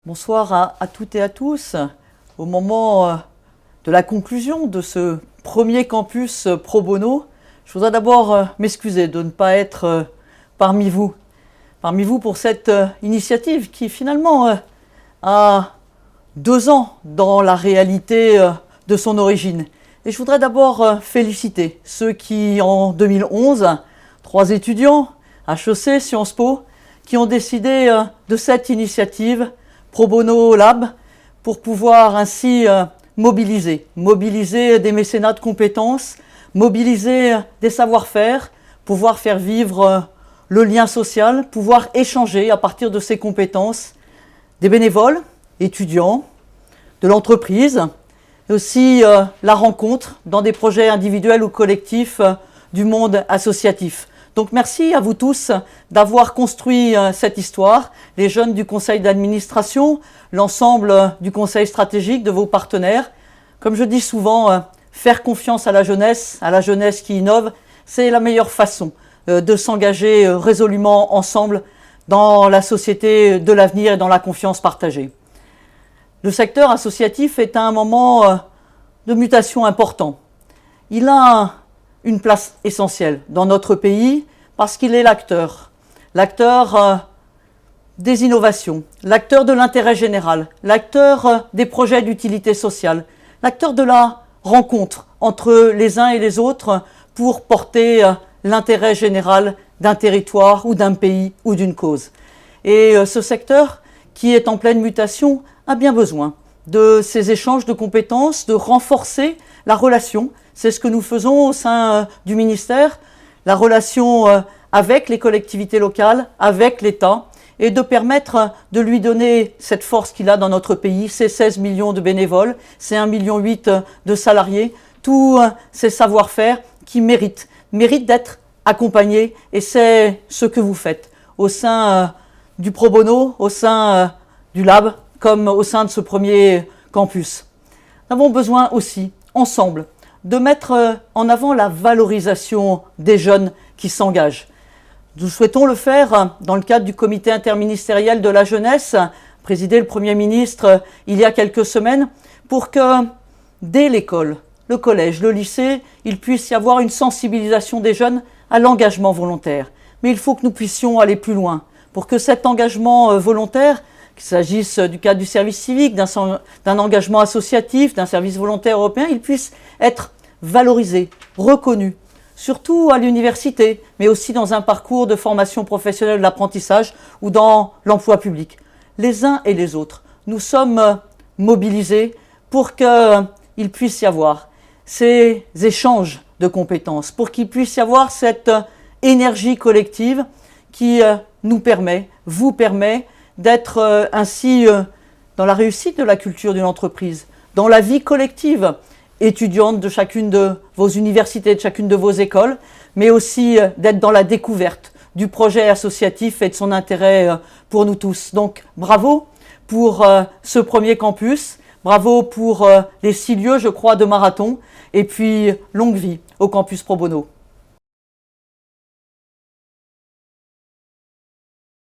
Bonsoir à toutes et à tous. Au moment de la conclusion de ce premier campus pro bono, je voudrais d'abord m'excuser de ne pas être parmi vous pour cette initiative qui finalement a 2 ans dans la réalité de son origine. Et je voudrais d'abord féliciter ceux qui, en 2011, 3 étudiants, HEC, Sciences Po, qui ont décidé de cette initiative Pro Bono Lab pour pouvoir ainsi mobiliser des mécénats de compétences, mobiliser des savoir-faire, pouvoir faire vivre le lien social, pouvoir échanger à partir de ces compétences des bénévoles, étudiants, de l'entreprise, et aussi la rencontre dans des projets individuels ou collectifs du monde associatif. Donc merci à vous tous d'avoir construit cette histoire, les jeunes du conseil d'administration, l'ensemble du conseil stratégique, de vos partenaires. Comme je dis souvent, faire confiance à la jeunesse qui innove, c'est la meilleure façon de s'engager résolument ensemble dans la société de l'avenir et dans la confiance partagée. Le secteur associatif est à un moment de mutation important. Il a une place essentielle dans notre pays parce qu'il est l'acteur des innovations, l'acteur de l'intérêt général, l'acteur des projets d'utilité sociale, l'acteur de la rencontre entre les uns et les autres pour porter l'intérêt général d'un territoire ou d'un pays ou d'une cause. Et ce secteur qui est en pleine mutation a bien besoin de ces échanges de compétences, de renforcer la relation. C'est ce que nous faisons au sein du ministère, la relation avec les collectivités locales, avec l'État, et de permettre de lui donner cette force qu'il a dans notre pays, ces 16 millions de bénévoles, ces 1,8 million de salariés, tous ces savoir-faire qui méritent d'être accompagnés, et c'est ce que vous faites au sein du Pro Bono, au sein du Lab, comme au sein de ce premier campus. Nous avons besoin aussi, ensemble, de mettre en avant la valorisation des jeunes qui s'engagent. Nous souhaitons le faire dans le cadre du comité interministériel de la jeunesse, présidé le Premier ministre il y a quelques semaines, pour que dès l'école, le collège, le lycée, il puisse y avoir une sensibilisation des jeunes à l'engagement volontaire. Mais il faut que nous puissions aller plus loin pour que cet engagement volontaire, qu'il s'agisse du cadre du service civique, d'un engagement associatif, d'un service volontaire européen, il puisse être valorisé, reconnu, surtout à l'université, mais aussi dans un parcours de formation professionnelle de l'apprentissage ou dans l'emploi public. Les uns et les autres, nous sommes mobilisés pour qu'il puisse y avoir ces échanges de compétences, pour qu'il puisse y avoir cette énergie collective qui nous permet, vous permet, d'être ainsi dans la réussite de la culture d'une entreprise, dans la vie collective étudiante de chacune de vos universités, de chacune de vos écoles, mais aussi d'être dans la découverte du projet associatif et de son intérêt pour nous tous. Donc bravo pour ce premier campus, bravo pour les 6 lieux, je crois, de marathon, et puis longue vie au campus Pro Bono.